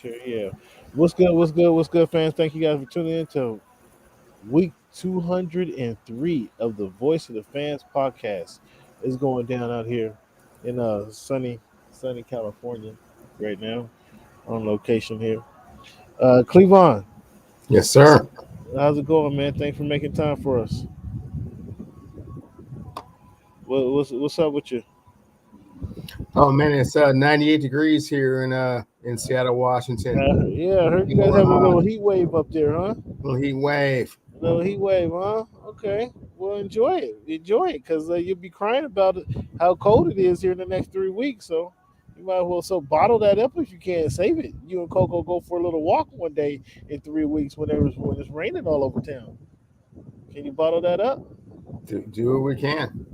Sure, yeah. What's good? What's good? What's good, fans? Thank you guys for tuning in to week 203 of the Voice of the Fans podcast. It's going down out here in sunny California right now on location here. Cleavon, Yes, sir. how's it going, man? Thanks for making time for us. What's up with you? Oh man, it's 98 degrees here in Seattle, Washington. Yeah, I heard you You know, guys have a little heat wave up there, huh? little heat wave. A little heat wave, huh? Okay. Well, enjoy it. Enjoy it, because you'll be crying about it, how cold it is here in the next 3 weeks. So you might as well bottle that up if you can. Save it. You and Coco go for a little walk one day in 3 weeks when it's raining all over town. Can you bottle that up? Do what we can.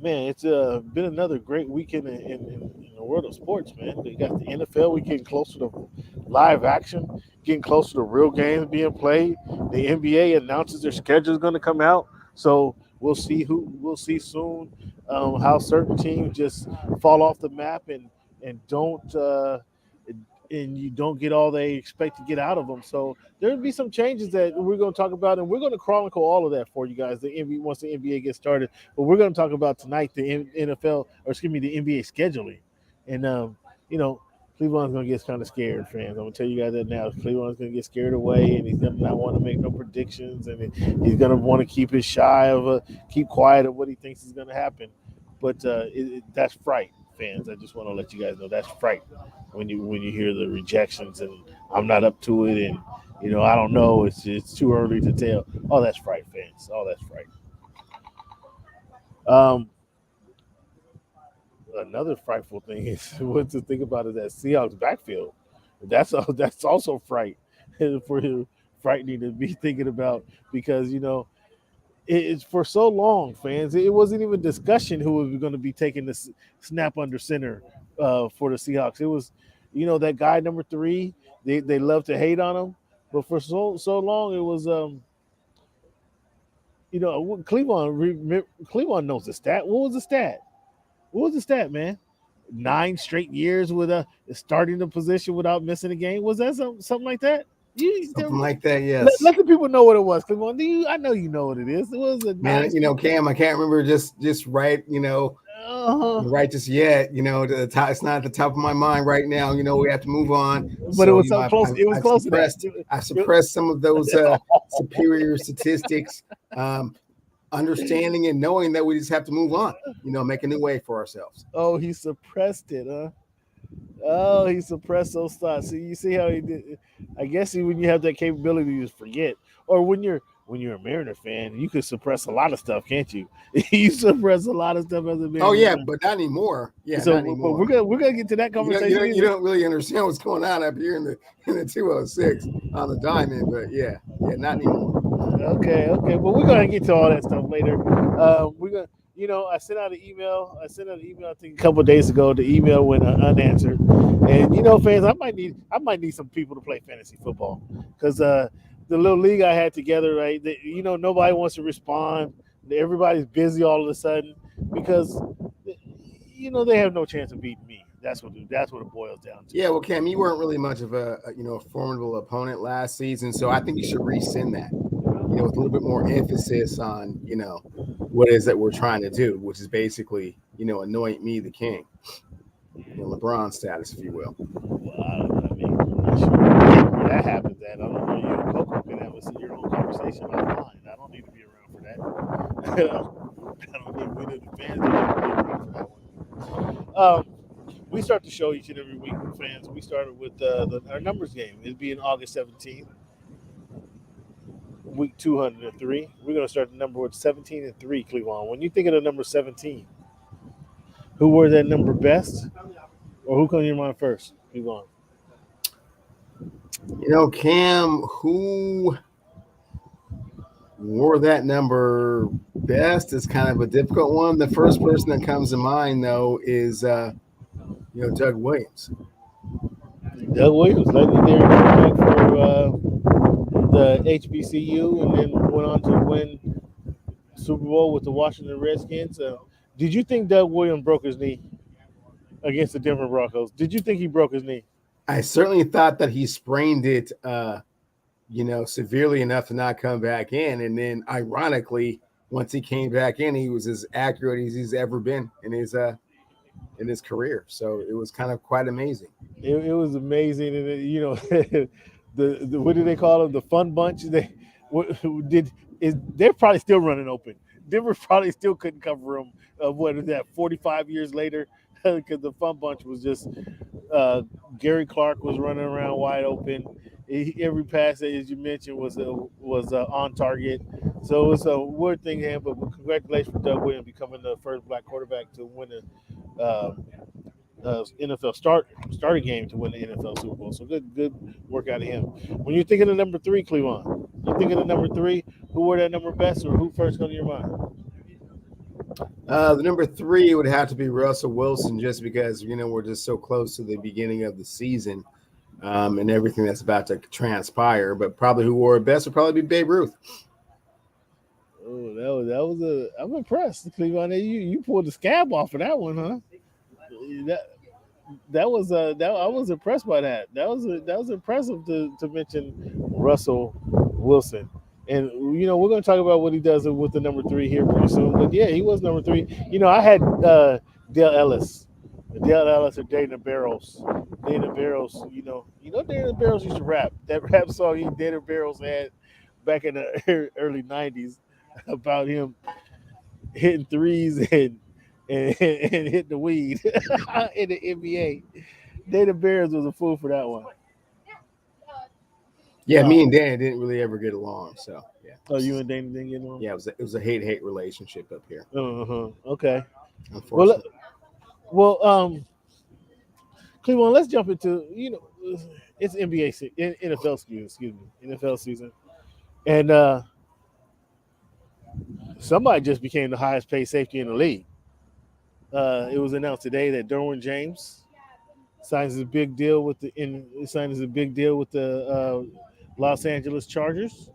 Man, it's been another great weekend in the world of sports, man. We got the NFL. We getting closer to live action, getting closer to real games being played. The NBA announces their schedule is going to come out, so we'll see soon how certain teams just fall off the map and don't and you don't get all they expect to get out of them. So there'll be some changes that we're going to talk about, and we're going to chronicle all of that for you guys. The NBA once the NBA gets started, but we're going to talk about tonight the NFL, or excuse me, the NBA scheduling, and you know. Cleveland's gonna get kind of scared, fans. I'm gonna tell you guys that now. Cleveland's gonna get scared away, and he's gonna not want to make no predictions, and he's gonna want to keep it shy of keep quiet of what he thinks is gonna happen. But that's fright, fans. I just want to let you guys know that's fright when you hear the rejections and I'm not up to it and I don't know. It's too early to tell. Oh, that's fright, fans. Oh, that's fright. Um, Another frightful thing is what to think about is that Seahawks backfield. That's also fright for you, frightening to be thinking about because it's for so long, fans. It wasn't even discussion who was going to be taking the snap under center for the Seahawks. It was, that guy number 3. They love to hate on him, but for so long it was Cleveland knows the stat. What was the stat? What was the stat, man? 9 straight years with starting the position without missing a game. Was that something like that? Something like that. Let Yes, the people know what it was. Cleveland, I know you know what it is. It was a man. nine. Cam, I can't remember just right. Uh-huh. Right just yet. To the top, it's not at the top of my mind right now. We have to move on. But it So was so close. It was I've close to that. suppressed some of those superior statistics. Understanding and knowing that we just have to move on, make a new way for ourselves. Oh, he suppressed it, huh? Oh, he suppressed those thoughts. So you see how he did. I guess when you have that capability, you just forget. Or when you're a Mariner fan, you can suppress a lot of stuff, can't you? You suppress a lot of stuff as a Oh Mariner yeah, fan. but not anymore. Yeah, So, not but we're anymore. gonna get to that conversation. You don't really understand what's going on up here in the 206 on the diamond, but yeah, not anymore. Okay, okay. Well, we're gonna get to all that stuff later. We're gonna, I sent out an email. I think a couple of days ago. The email went unanswered, and fans, I might need some people to play fantasy football because the little league I had together, right? Nobody wants to respond. Everybody's busy all of a sudden because they have no chance of beating me. That's what it boils down to. Yeah, well, Cam, you weren't really much of a formidable opponent last season, so I think you should rescind that. With a little bit more emphasis on what it is that we're trying to do, which is basically anoint me the king, LeBron status, if you will. Well, I mean, I'm not sure where that happens at. I don't know. You and Coco can have your own conversation offline. I don't need to be around for that. I don't need we the fans don't need to be around for that one. We start the show each and every week with fans. We started with our numbers game. It'll be in August 17th, week 203. We're going to start the number with 17-3, Cleveland. When you think of the number 17, who wore that number best? Or who comes to your mind first? Cleveland. Cam, who wore that number best is kind of a difficult one. The first person that comes to mind, though, is Doug Williams. Doug Williams, legendary quarterback for the HBCU, and then went on to win Super Bowl with the Washington Redskins. Did you think Doug Williams broke his knee? against the Denver Broncos. Did you think he broke his knee? I certainly thought that he sprained it, severely enough to not come back in. And then, ironically, once he came back in, he was as accurate as he's ever been in his career. So it was kind of quite amazing. It was amazing, and the what do they call them? The fun bunch. They're probably still running open. Denver probably still couldn't cover them. What is that? 45 years later, because the fun bunch was just Gary Clark was running around wide open. Every pass, as you mentioned, was on target. So it's a weird thing, but congratulations for Doug Williams becoming the first black quarterback to win a NFL starting game to win the NFL Super Bowl. So good work out of him. When you're thinking of number 3, Cleveland, you thinking of number 3, who wore that number best, or who first comes to your mind? The number 3 would have to be Russell Wilson, just because we're just so close to the beginning of the season, and everything that's about to transpire. But probably who wore it best would probably be Babe Ruth. Oh, I'm impressed, Cleveland. You pulled the scab off of that one, huh? That was I was impressed by that. That was impressive to mention Russell Wilson. And we're going to talk about what he does with the number 3 here pretty soon. But yeah, he was number 3. I had Dale Ellis. Dale Ellis or Dana Barrows. Dana Barrows, Dana Barrows used to rap. That rap song Dana Barrows had back in the early 90s about him hitting threes and hitting the weed in the NBA. Dana Barrows was a fool for that one. Yeah, me and Dana didn't really ever get along. So yeah. Oh, you and Dana didn't get along? Yeah, it was a hate relationship up here. Okay. Unfortunately. Well, Cleveland, let's jump into it's NFL season, and somebody just became the highest paid safety in the league. It was announced today that Derwin James signs a big deal with the Los Angeles Chargers.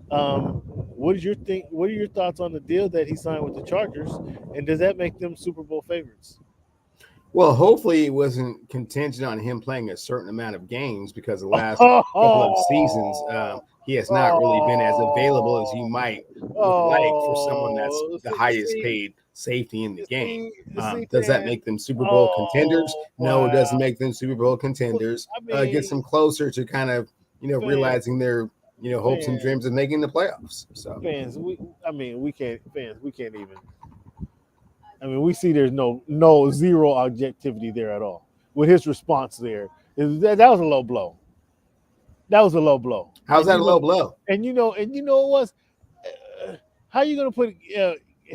What are your thoughts on the deal that he signed with the Chargers, and does that make them Super Bowl favorites? Well, hopefully it wasn't contingent on him playing a certain amount of games, because the last couple of seasons he has not really been as available as you might like for someone that's the highest paid safety in the game. Does that make them Super Bowl contenders? No, it doesn't make them Super Bowl contenders. Gets them closer to kind of realizing their hopes and dreams of making the playoffs. So fans, we can't even. We see there's no zero objectivity there at all with his response there. That was a low blow. That was a low blow. How's that a low blow? And you know it was. How are you going to put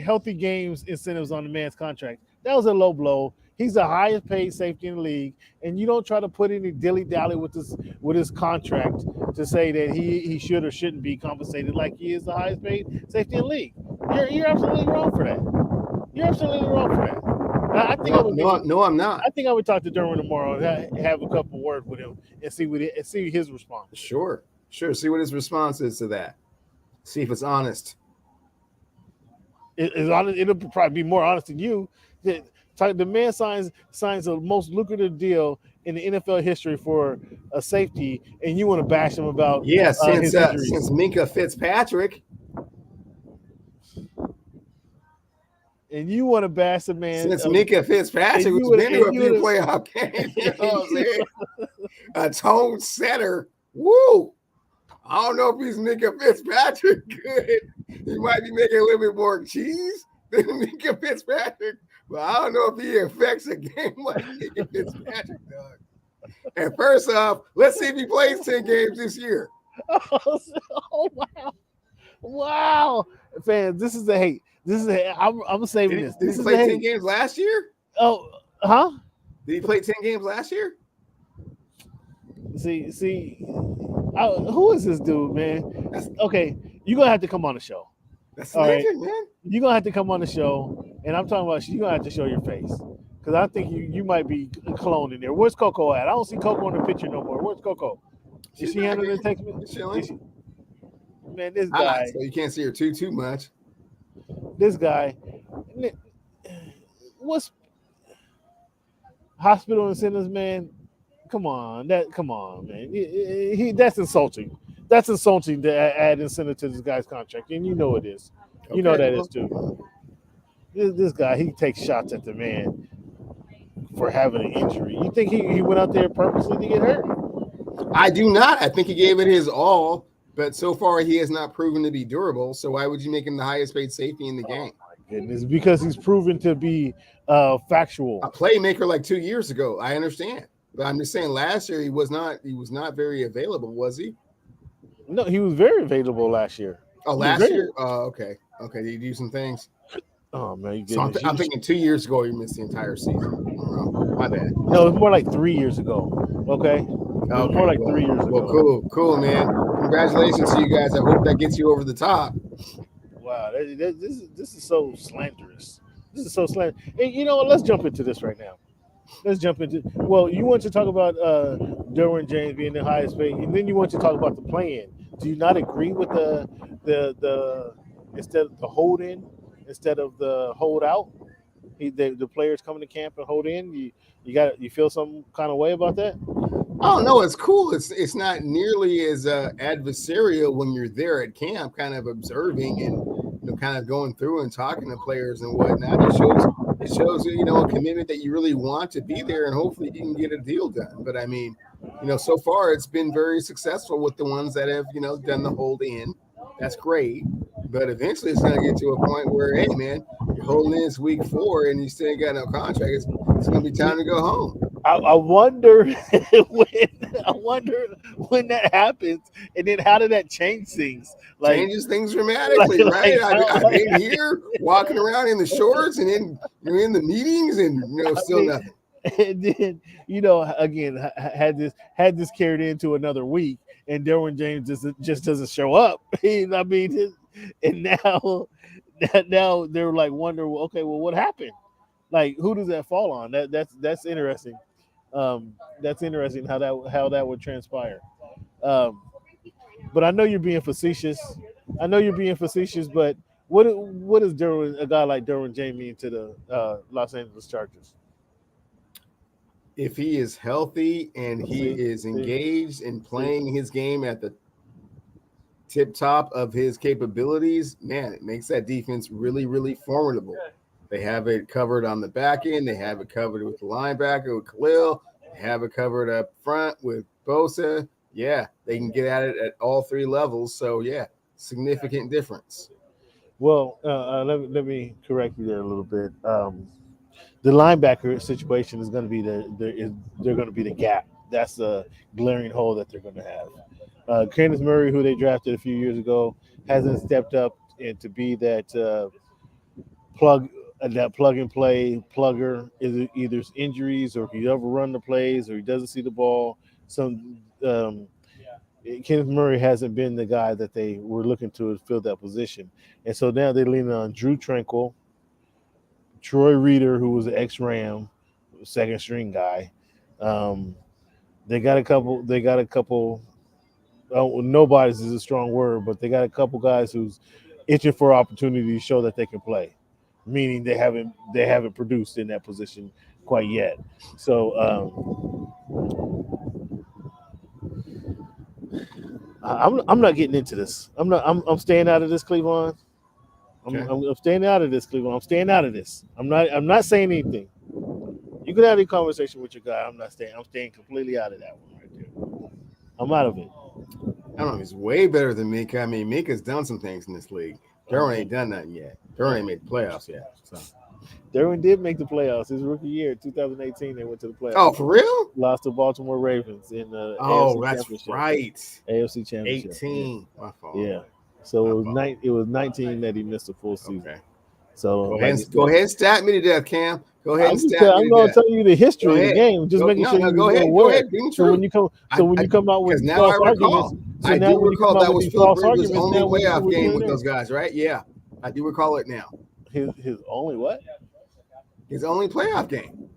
healthy games incentives on the man's contract? That was a low blow. He's the highest paid safety in the league, and you don't try to put any dilly-dally with his contract to say that he should or shouldn't be compensated like he is the highest paid safety in the league. You're absolutely wrong for that. You're absolutely wrong for that. I think I'm not. I think I would talk to Derwin tomorrow and have a couple words with him and see his response. Sure. See what his response is to that. See if it's honest. It's honest. It'll probably be more honest than you. The man signs the most lucrative deal in the NFL history for a safety, and you want to bash him about since Minka Fitzpatrick. And you want to bash the man since Minka Fitzpatrick, who's been to a few playoff games. You know what I'm saying? A tone setter. Woo! I don't know if he's Minka Fitzpatrick good. He might be making a little bit more cheese than Minka Fitzpatrick, but I don't know if he affects a game like Minka Fitzpatrick does. And first off, let's see if he plays 10 games this year. Oh wow. Wow. Fans, this is a hate. I'm saving this. Did he play 10 games last year? Oh, huh? Did he play 10 games last year? See, who is this dude, man? Okay, you're going to have to come on the show. That's legend, man. You're going to have to come on the show, and I'm talking about you're going to have to show your face. Because I think you might be cloned in there. Where's Coco at? I don't see Coco in the picture no more. Where's Coco? Is she handling the text? Man, this guy. So you can't see her too much. This guy, hospital incentives, man. Come on, man. That's insulting. That's insulting to add incentive to this guy's contract, and you know it is. You know Okay, that is well, too. This guy, he takes shots at the man for having an injury. You think he went out there purposely to get hurt? I do not. I think he gave it his all, but so far he has not proven to be durable. So why would you make him the highest paid safety in the game? Goodness, because he's proven to be factual. A playmaker like 2 years ago. I understand, but I'm just saying last year he was not very available, was he? No, he was very available last year. Oh, last year? Oh, okay. Okay, did he do some things? Oh man, So I'm thinking 2 years ago he missed the entire season. My bad. No, it's more like 3 years ago. Okay. Okay, more like 3 years ago. Well, cool, man. Congratulations to you guys. I hope that gets you over the top. Wow, this is so slanderous. This is so slanderous. And you know what? Let's jump into this right now. Let's jump into. Well, you want to talk about Derwin James being the highest paid, and then you want to talk about the play-in. Do you not agree with the instead of the hold in instead of the hold out? The players coming to camp and hold in. You feel some kind of way about that? Oh no, it's cool. It's not nearly as adversarial when you're there at camp, kind of observing and kind of going through and talking to players and whatnot. It shows a commitment that you really want to be there, and hopefully you can get a deal done. But I mean, so far it's been very successful with the ones that have done the hold in. That's great, but eventually it's going to get to a point where, hey man, you're holding in, it's week 4 and you still ain't got no contract. It's going to be time to go home. I wonder when that happens, and then how did that change things? Changes things dramatically, right? I've been here walking around in the shorts, and then you're in the meetings, and still nothing. And then again, had this carried into another week, and Derwin James just doesn't show up. I mean, and now they're like wondering, okay, well, what happened? Like, who does that fall on? That's interesting. That's interesting how that would transpire. But I know you're being facetious. But what does a guy like Derwin James mean to the Los Angeles Chargers? If he is healthy and he is engaged in playing his game at the tip top of his capabilities, man, it makes that defense really, really formidable. They have it covered on the back end. They have it covered with the linebacker with Khalil. They have it covered up front with Bosa. Yeah, they can get at it at all 3 levels. So, yeah, significant difference. Well, let me correct you there a little bit. The linebacker situation is going to be they're going to be the gap. That's the glaring hole that they're going to have. Kenneth Murray, who they drafted a few years ago, hasn't stepped up and to be that plug and play plugger. Is either injuries or he overrun the plays or he doesn't see the ball. Kenneth Murray hasn't been the guy that they were looking to fill that position, and so now they're leaning on Drew Tranquill, Troy Reeder, who was an ex-Ram, second string guy. They got a couple. Oh, nobody's is a strong word, but they got a couple guys who's itching for opportunity to show that they can play. Meaning they haven't produced in that position quite yet. So I'm not getting into this. I'm staying out of this, Cleveland. I'm staying out of this, Cleveland. I'm staying out of this. I'm not saying anything. You can have a conversation with your guy. I'm not staying. I'm staying completely out of that one right there. I'm out of it. I don't know. He's way better than Mika. I mean, Mika's done some things in this league. Derwin ain't done nothing yet. Derwin ain't made the playoffs yet. So. Derwin did make the playoffs. His rookie year, 2018, they went to the playoffs. Oh, for real? Lost to Baltimore Ravens in the AFC that's right. AFC Championship. 18. Yeah. My fault. Yeah. So it was 19 that he missed the full season. Okay. So go ahead and stat me to death, Cam. Go ahead and stat me to death. I'm going to tell you the history of the game. Just making sure you go ahead. So when you come out with now I recall. arguments, I do recall that was Philip Rivers' only playoff game with those guys, right? Yeah, I do recall it now. His only what? His only playoff game.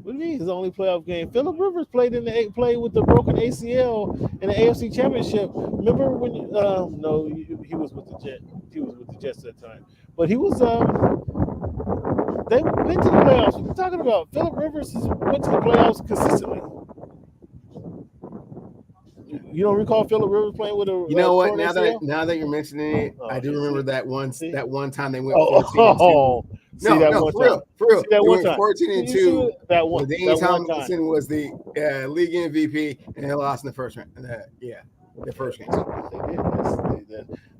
What do you mean his only playoff game? Philip Rivers played with the broken ACL in the AFC Championship. Remember when? No, he was with the Jets. He was with the Jets at that time. But he was They've been to the playoffs. What are you talking about? Phillip Rivers has went to the playoffs consistently. You don't recall Phillip Rivers playing with a You know what? torn ACL? Now that you're mentioning it, I do remember that one time they went 14-2. See that one for time. real. See that They one went time. 14-2. That one. Ladainian That one time. Tomlinson was the league MVP, and they lost in the first round. The first game.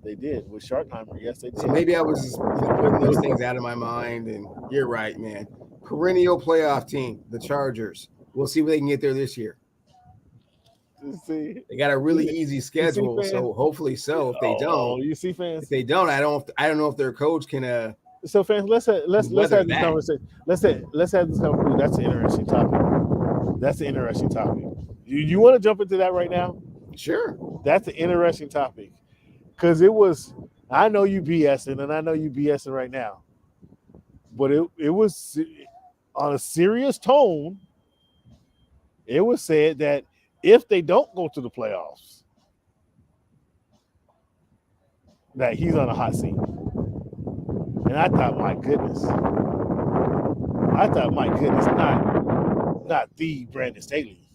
They did with Schottenheimer. Yes, they did. So maybe I was just putting those things out of my mind. And you're right, man. Perennial playoff team, the Chargers. We'll see if they can get there this year. See, they got a really easy schedule, so hopefully so. If they don't, you see, fans. If they don't, I don't know if their coach can. So, fans, let's have this conversation. Let's have this conversation. That's an interesting topic. You want to jump into that right now? Sure. That's an interesting topic because it was. I know you BSing, and I know you BSing right now, but it was on a serious tone. It was said that if they don't go to the playoffs, that he's on a hot seat. And I thought, my goodness, not the Brandon Staley.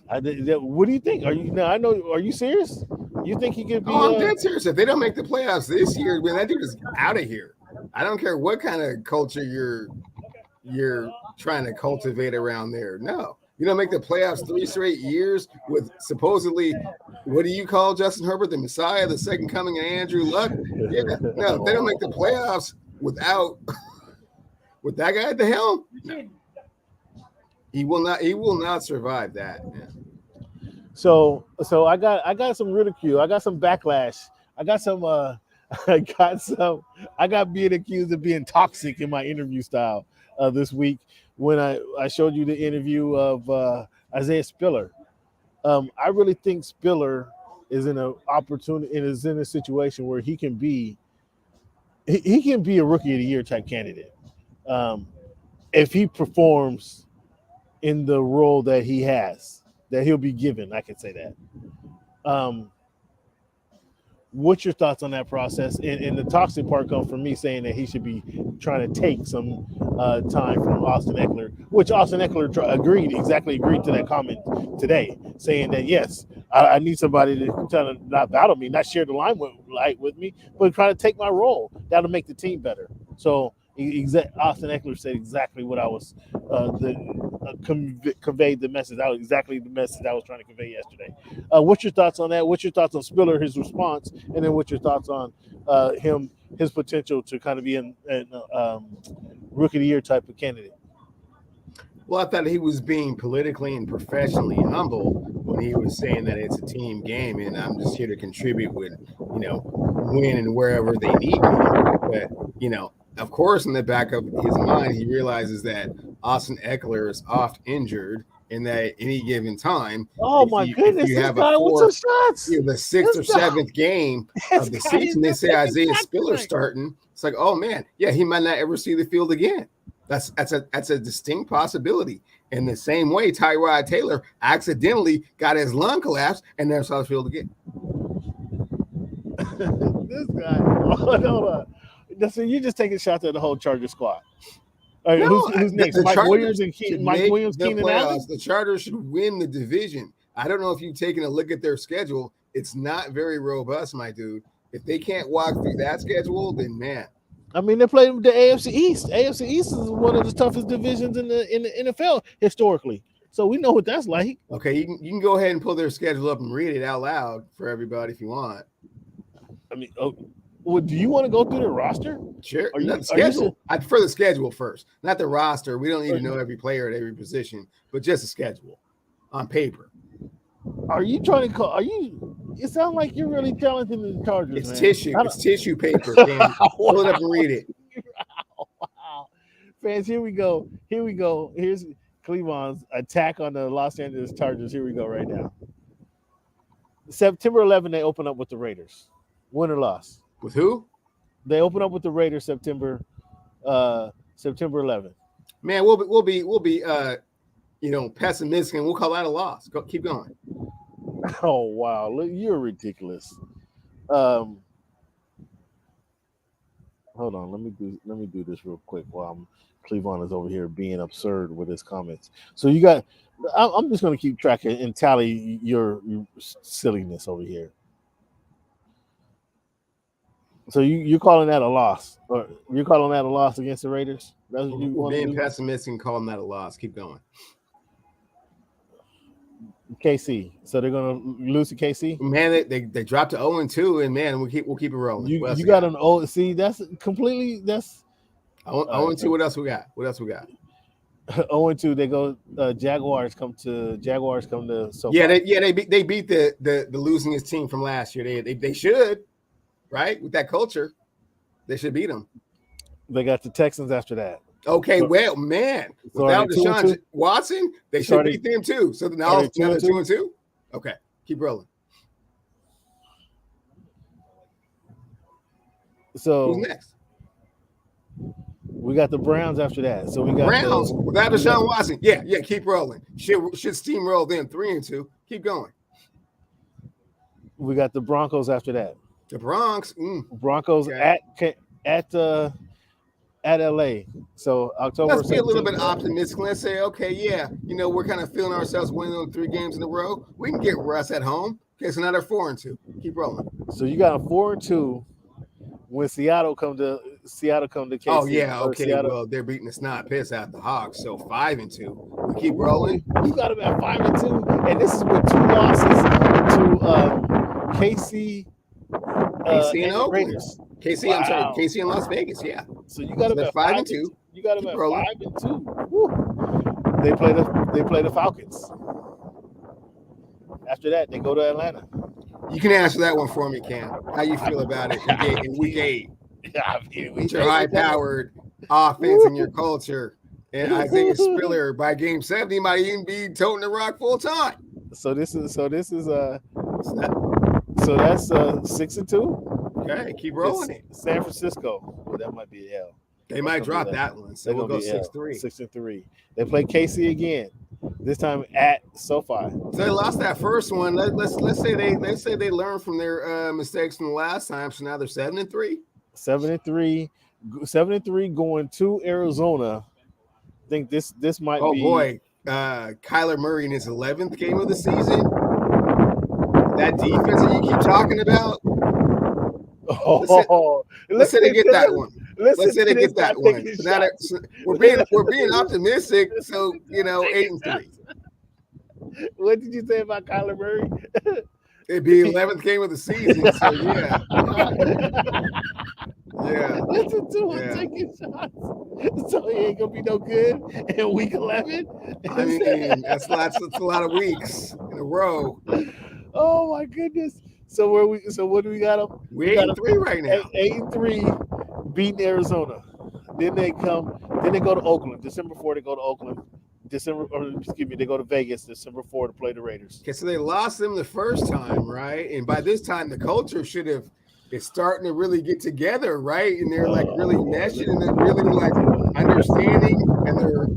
What do you think? Are you serious? You think he could be? I'm dead serious. If they don't make the playoffs this year, man, that dude is out of here. I don't care what kind of culture you're trying to cultivate around there. No, you don't make the playoffs 3 straight years with supposedly, what do you call Justin Herbert, the Messiah, the second coming of Andrew Luck? Yeah, no, if they don't make the playoffs without with that guy at the helm, no. He will not survive that, man. So I got some ridicule. I got some backlash. I got being accused of being toxic in my interview style this week when I showed you the interview of Isaiah Spiller. I really think Spiller is in an opportunity and is in a situation where he can be a rookie of the year type candidate if he performs in the role that he'll be given. I can say that. What's your thoughts on that process? And the toxic part comes from me saying that he should be trying to take some time from Austin Eckler, which Austin Eckler agreed to that comment today, saying that, yes, I need somebody to kind of not battle me, not share the limelight with me, but try to take my role. That'll make the team better. So Austin Eckler said exactly what I was conveyed the message. That was exactly the message I was trying to convey yesterday. What's your thoughts on that? What's your thoughts on Spiller, his response, and then what's your thoughts on his potential to kind of be an rookie of the year type of candidate? Well, I thought he was being politically and professionally humble when he was saying that it's a team game and I'm just here to contribute with, win and wherever they need me. But, of course, in the back of his mind, he realizes that Austin Eckler is oft injured and that at any given time, goodness, you have what's shots? The sixth or seventh game of the season, they say Isaiah Spiller starting. It's like, oh man, yeah, he might not ever see the field again. That's a distinct possibility. In the same way, Tyrod Taylor accidentally got his lung collapsed and never saw the field again. This guy, hold on. So you're just taking shots at the whole Charger squad. All right, No, who's next? Mike Williams and Keenan Allen? The Chargers should win the division. I don't know if you've taken a look at their schedule. It's not very robust, my dude. If they can't walk through that schedule, then man. I mean, they played the AFC East. AFC East is one of the toughest divisions in the NFL historically. So we know what that's like. Okay, you can go ahead and pull their schedule up and read it out loud for everybody if you want. I mean, well, do you want to go through the roster? Sure. I prefer the schedule first, not the roster. We don't need to know every player at every position, but just a schedule on paper. Are you trying to call? Are you? It sounds like you're really talented in the Chargers. It's man. tissue. It's tissue paper. Pull it up and read it. Wow. Fans, here we go. Here's Cleveland's attack on the Los Angeles Chargers. Here we go right now. September 11, they open up with the Raiders. Win or loss? With who? They open up with the Raiders September 11th. Man, we'll be pessimistic and we'll call that a loss. Keep going. Oh wow, look, you're ridiculous. hold on. Let me do this real quick while Cleavon is over here being absurd with his comments. So you got. I'm just going to keep track and tally your silliness over here. So you're calling that a loss, or you're calling that a loss against the Raiders? That's what you We're want to being do? pessimistic and calling that a loss. Keep going. KC. So they're going to lose to KC. Man, they dropped to 0-2, and man, we'll keep it rolling. You got an old. See, that's completely. That's 0-2. What else we got? 0-2. They go. Jaguars come to SoFi. Yeah, they beat the losingest team from last year. They should, right, with that culture, they should beat them. They got the Texans after that. Okay, well, man, without Deshaun Watson, they should beat them too. So now they're 2-2. Okay, keep rolling. So who's next? We got the Browns after that. So we got Browns without Deshaun Watson. Yeah, keep rolling. Should steamroll them 3-2. Keep going. We got the Broncos after that. The Bronx. Broncos at LA. So October. Let's be a little bit optimistic. Let's say, okay, yeah, we're kind of feeling ourselves winning on 3 games in a row. We can get Russ at home. Okay, so now they're 4-2. Keep rolling. So you got a 4-2 when Seattle come to KC. Oh yeah, okay. Well, they're beating the snot piss out the Hawks. So 5-2. We keep rolling. You got them at 5-2, and this is with 2 losses to KC. KC and Oakland. Raiders. KC, wow. I'm sorry, KC in Las Vegas, yeah. So you got them at 5-2. You got them at 5-2. Woo. They play the Falcons. After that, they go to Atlanta. You can answer that one for me, Cam. How you feel about it in week 8? With your high-powered offense and your culture, and Isaiah Spiller by game 7, he might even be toting the rock full time. So that's 6-2. Okay, keep rolling it. San Francisco. Well, that might be an L. They might drop that one. So we'll go 6-3. 6-3. They play KC again. This time at SoFi. So they lost that first one. Let's say they learned from their mistakes from the last time. So now they're 7-3. 7-3 going to Arizona. I think this might be. Oh boy, Kyler Murray in his 11th game of the season. That defense that you keep talking about. Let's say they get that one. Let's say they get that one. Now we're being optimistic. So 8-3. What did you say about Kyler Murray? It'd be 11th game of the season. So yeah. Listen to him taking shots. So he ain't gonna be no good in week 11. I mean, that's a lot of weeks in a row. Oh my goodness. So what do we got them? We're 8-3 right now. 8-3 beating Arizona. Then they go to Oakland. December 4th, they go to Oakland. They go to Vegas December 4th to play the Raiders. Okay, so they lost them the first time, right? And by this time, the culture is starting to really get together, right? And they're like really meshing and they're really like understanding and they're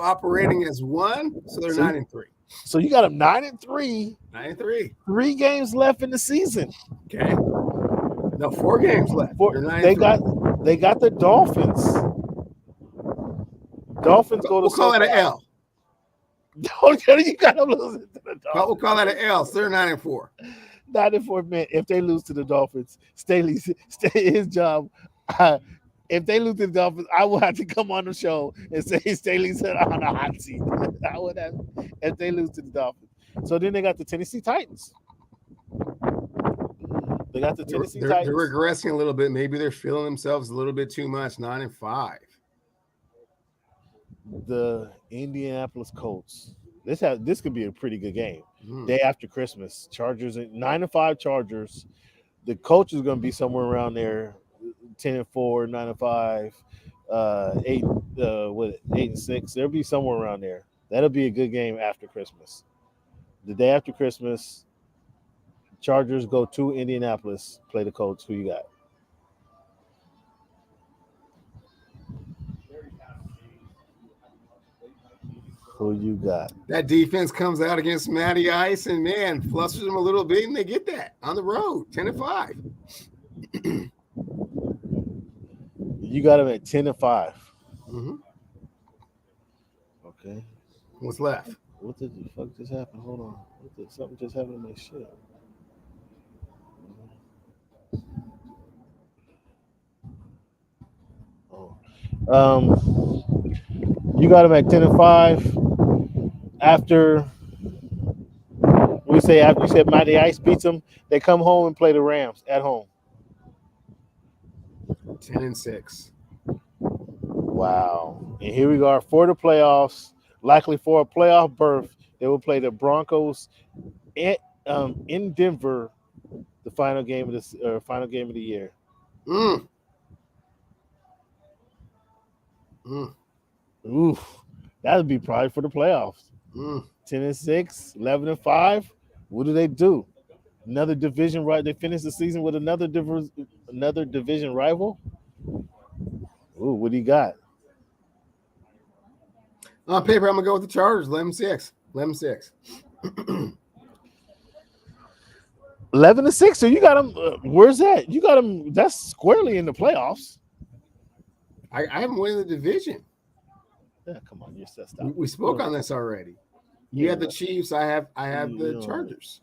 operating as one. So they're 9-3. So you got them 9-3. 9-3. 3 games left in the season. Okay. No, 4 games left. They got the Dolphins. Dolphins go to. We'll call it an L. You got them losing to the Dolphins. We'll call that an L. So they're 9-4. 9-4, man. If they lose to the Dolphins, his job. If they lose to the Dolphins, I will have to come on the show and say Staley's on the hot seat. I would have if they lose to the Dolphins. So then they got the Tennessee Titans. They got the Tennessee Titans. They're regressing a little bit. Maybe they're feeling themselves a little bit too much. 9-5. The Indianapolis Colts. This could be a pretty good game. Day after Christmas. Chargers 9-5 Chargers. The Colts is going to be somewhere around there. 10-4, 9-5, 8-6. They'll be somewhere around there. That'll be a good game after Christmas. The day after Christmas, Chargers go to Indianapolis, play the Colts. Who you got? Who you got? That defense comes out against Matty Ice and man, flusters them a little bit, and they get that on the road. 10-5. You got them at 10-5. Mm-hmm. Okay. What's left? What the fuck just happened? Hold on. Something just happened to my shit. Oh. You got them at 10-5. After after you said Mighty Ice beats them, they come home and play the Rams at home. 10-6. Wow. And here we are for the playoffs, likely for a playoff berth. They will play the Broncos in Denver, the final game of the year. Oof. That would be probably for the playoffs. 10-6, 11-5. What do they do? Another division right? They finish the season with another division rival. Ooh, what do you got? On paper, I'm gonna go with the Chargers. 11-6. 11-6. 11-6. So you got them. Where's that? You got them. That's squarely in the playoffs. I haven't won the division. Yeah, come on, stop. We spoke on this already. You have the Chiefs. I have the Chargers.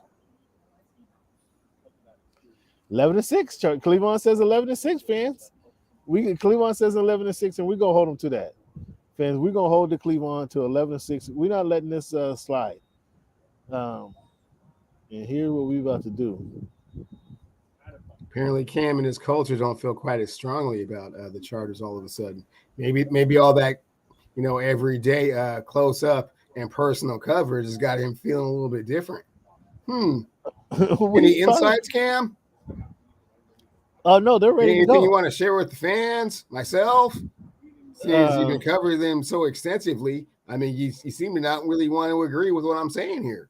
11-6. Cleveland says 11-6. Fans, Cleveland says 11-6, and we're gonna hold them to that. Fans, we're gonna hold the Cleveland to 11-6. We're not letting this slide. And here's what we're about to do. Apparently, Cam and his culture don't feel quite as strongly about the Chargers all of a sudden. Maybe all that, every day close up and personal coverage has got him feeling a little bit different. Any insights, Cam? Oh no, they're ready to go. Anything you want to share with the fans? Myself, since you've been covering them so extensively, I mean, you seem to not really want to agree with what I'm saying here.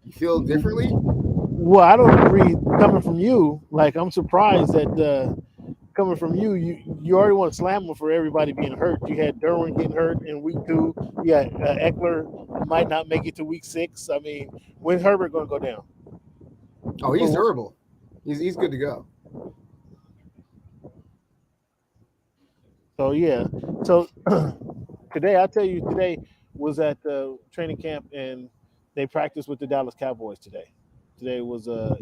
You feel differently? Well, I don't agree coming from you. Like, I'm surprised that coming from you, you already want to slam them for everybody being hurt. You had Derwin getting hurt in week 2. You got Eckler might not make it to week 6. I mean, when's Herbert going to go down? Oh, he's durable. He's good to go. So, yeah. So, today was at training camp, and they practiced with the Dallas Cowboys today. Today was a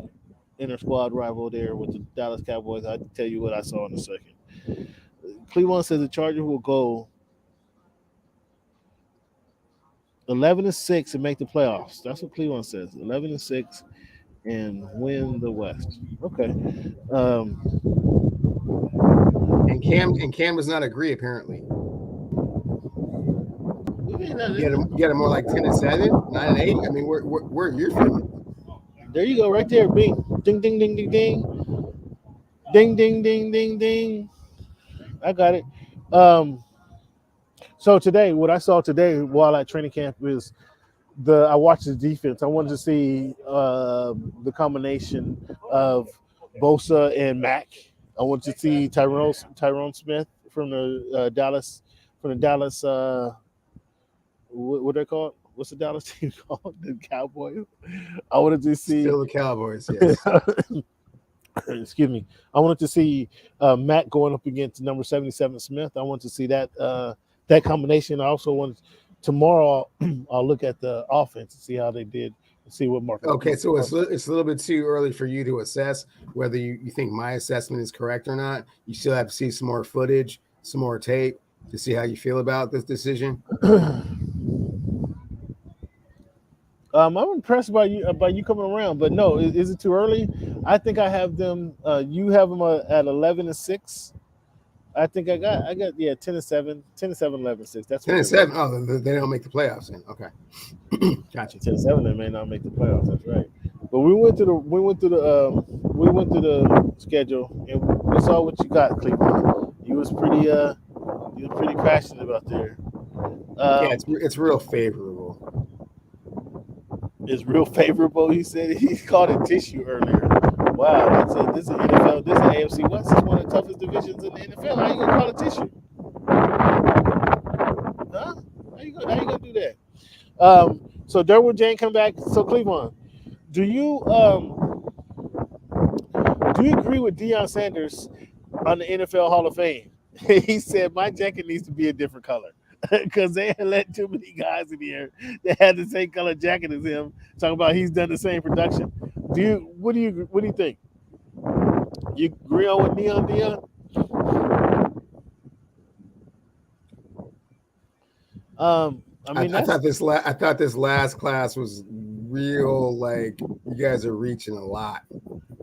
inter-squad rival there with the Dallas Cowboys. I'll tell you what I saw in a second. Cleveland says the Chargers will go 11-6 and make the playoffs. That's what Cleveland says. 11-6 and win the West. Okay. And Cam does not agree, apparently. You got a more like 10-7, 9-8. I mean, where you're feeling? There you go, right there. Bing, ding, ding, ding, ding, ding, ding, ding, ding, ding, ding. I got it. So today, what I saw today while at training camp is I watched the defense. I wanted to see the combination of Bosa and Mack. I wanted to see Tyrone Smith from the Dallas. What they call it? What's the Dallas team called? The Cowboys. I wanted to see still the Cowboys. Yes. Excuse me. I wanted to see Matt going up against number 77 Smith. I want to see that combination. I also want tomorrow. I'll look at the offense and see how they did. And see what Mark. Okay, so it's a little bit too early for you to assess whether you think my assessment is correct or not. You still have to see some more footage, some more tape to see how you feel about this decision. I'm impressed by you coming around, but no, is it too early? I think I have them. You have them at 11-6. I think I got 10-7, 10-7, 11-6. That's 10-7. Oh, they don't make the playoffs then. Okay, gotcha. 10-7. They may not make the playoffs. That's right. But we went to the schedule and we saw what you got, Cleveland. You was pretty passionate about there. Yeah, it's real favorable. Is real favorable. He said he called it tissue earlier. Wow, this is NFL. This is AFC West. It's one of the toughest divisions in the NFL. How you gonna call it tissue? Huh? How you gonna do that? So Derwin James come back. So Cleveland, do you agree with Deion Sanders on the NFL Hall of Fame? He said my jacket needs to be a different color because they had let too many guys in here that had the same color jacket as him. Talking about he's done the same production. What do you think? You agree on with Neon Dion? I mean I that's thought I thought this last class was real. Like you guys are reaching a lot,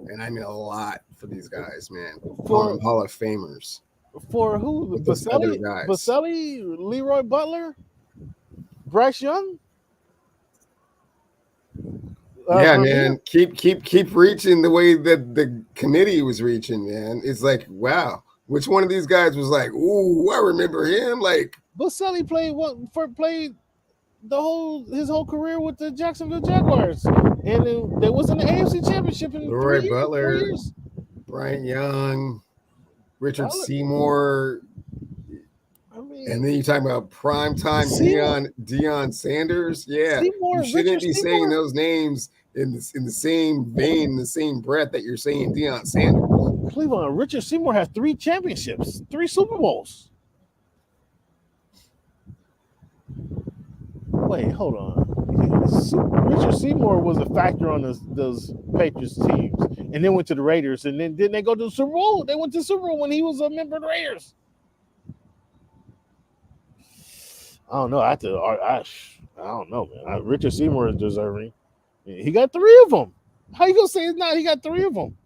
and I mean a lot for these guys, man. Calling for them Hall of Famers for who? with those other Baselli, guys. Baselli, Leroy Butler, Bryce Young, Yeah, Vermeer. man. Keep reaching the way that the committee was reaching, man. It's like, wow. Which one of these guys was like, ooh, I remember him? Like, Baselli played his whole career with the Jacksonville Jaguars, and they was in the AFC Championship in Leroy 4 Butler, years. Bryant Young, Richard Butler, Seymour, I and mean, then you talking about primetime Seymour, Deion Sanders. Yeah, you shouldn't Richard be saying Seymour, those names in the same vein, in the same breath that you're saying Deion Sanders. Cleveland. Richard Seymour has 3 championships, 3 Super Bowls. Wait, hold on. Richard Seymour was a factor on those Patriots teams, and then went to the Raiders, and then didn't they go to the Super Bowl? They went to the Super Bowl when he was a member of the Raiders. I don't know. I don't know, man. Richard Seymour is deserving. He got 3 of them. How you gonna say it's not? He got 3 of them.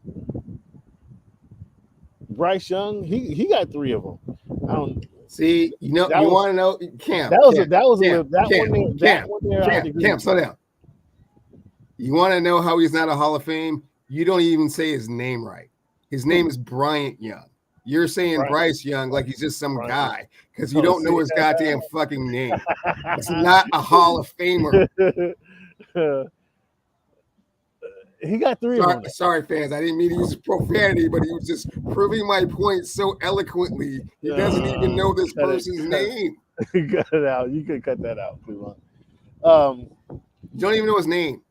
Bryce Young, he got 3 of them. I don't. See, you want to know Cam. That was a little Cam, slow down. You want to know how he's not a Hall of Fame? You don't even say his name right. His name is Bryant Young. You're saying Bryce Young like he's just some guy because you don't know his goddamn fucking name. It's not a Hall of Famer. He got 3 of them. Sorry, fans. I didn't mean to use profanity, but he was just proving my point so eloquently. He doesn't even know this person's name. Cut it out. You could cut that out, Cleveland. You don't even know his name.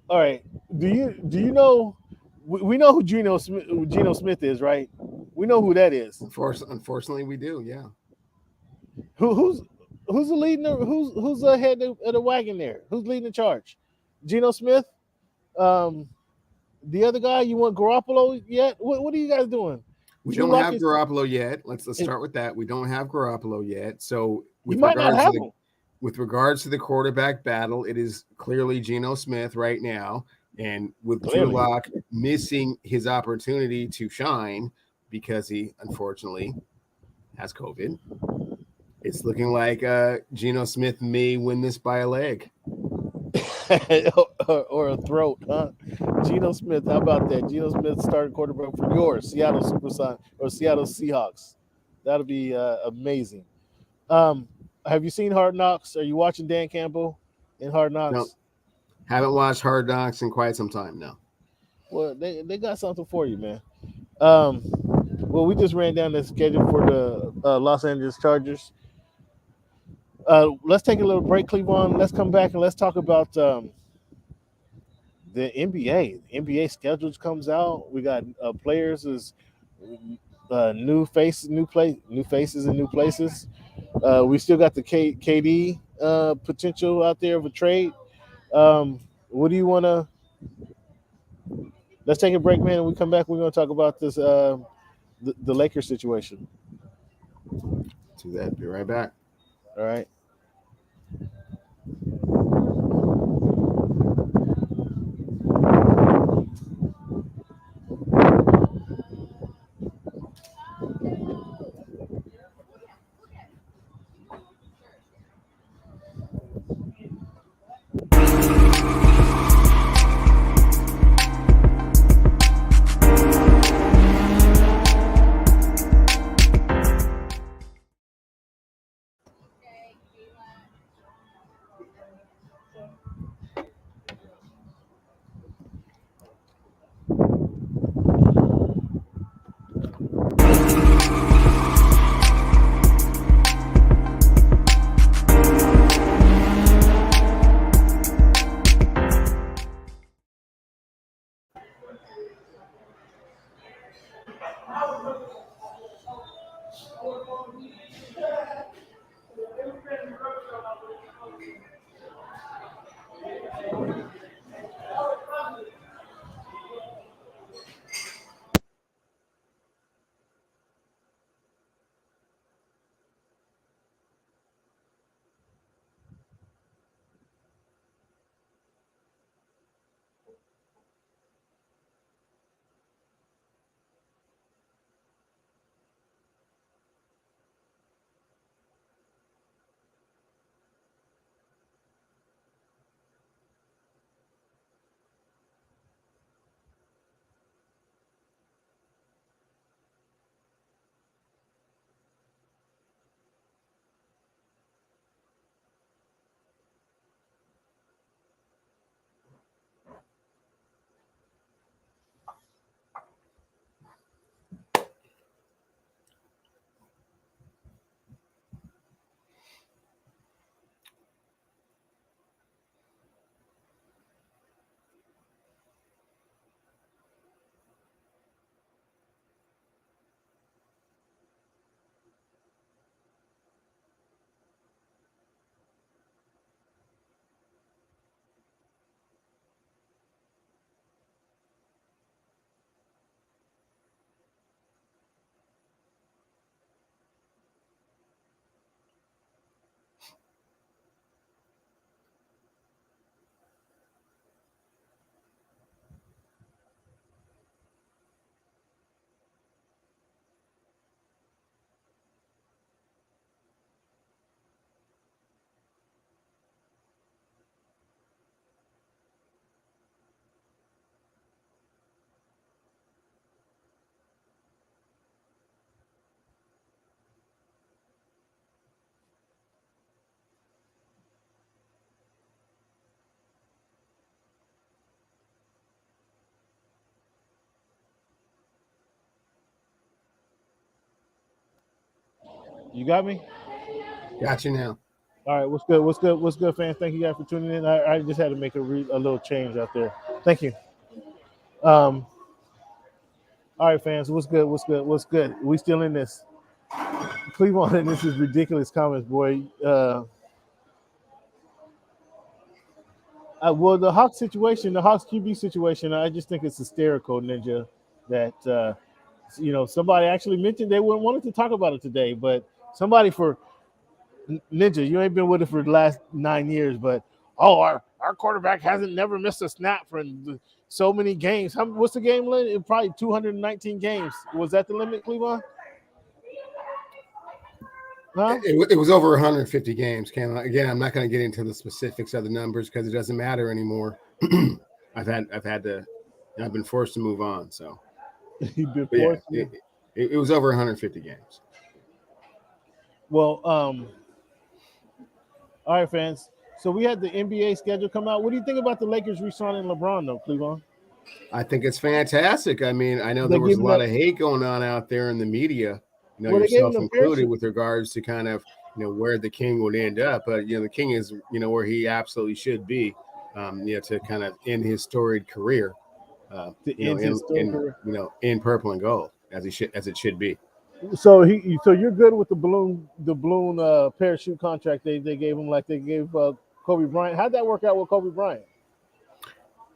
All right. Do you know? We know who Geno Smith is, right? We know who that is. Unfortunately, we do. Yeah. Who's the leading? Who's the head of the wagon there? Who's leading the charge? Geno Smith. The other guy, you want Garoppolo yet? What are you guys doing? We don't have Garoppolo yet. Let's start with that. We don't have Garoppolo yet. So with regards to the quarterback battle, it is clearly Geno Smith right now. And with Drew Lock missing his opportunity to shine because he unfortunately has COVID, it's looking like Geno Smith may win this by a leg. or a throat, huh? Geno Smith, how about that? Geno Smith starting quarterback for your Seattle Supersonics or Seattle Seahawks. That'll be amazing. Have you seen Hard Knocks? Are you watching Dan Campbell in Hard Knocks? No, haven't watched Hard Knocks in quite some time now. Well, they got something for you, man. Well, we just ran down the schedule for the Los Angeles Chargers. Let's take a little break, Cleveland. Let's come back and let's talk about the NBA. The NBA schedules comes out. We got players as new faces in new places. We still got the KD potential out there of a trade. What do you want to? Let's take a break, man. And we come back. We're going to talk about this the Lakers situation. Do that. Be right back. All right. You got me? Got you now. All right, what's good? What's good? What's good, fans? Thank you guys for tuning in. I just had to make a little change out there. Thank you. All right, fans. What's good? What's good? What's good? We still in this. Cleveland, and this is ridiculous comments, boy. Well, the Hawks situation, the Hawks QB situation, I just think it's hysterical, Ninja. That somebody actually mentioned they wouldn't wanted to talk about it today, but somebody for Ninja, you ain't been with it for the last 9 years, but our quarterback hasn't never missed a snap for so many games. What's the game limit? Probably 219 games. Was that the limit, Cleveland? Huh? It was over 150 games, Cam. Again, I'm not going to get into the specifics of the numbers because it doesn't matter anymore. I've been forced to move on. So you've been forced. Yeah, it was over 150 games. Well, all right, fans. So we had the NBA schedule come out. What do you think about the Lakers re-signing LeBron, though, Cleveland? I think it's fantastic. I mean, I know there was a lot of hate going on out there in the media, yourself included, with regards to kind of, where the King would end up. But, the King is, where he absolutely should be, to kind of end his storied career, in purple and gold, as it should be. So you're good with the balloon parachute contract they gave him, like they gave Kobe Bryant. How'd that work out with Kobe Bryant?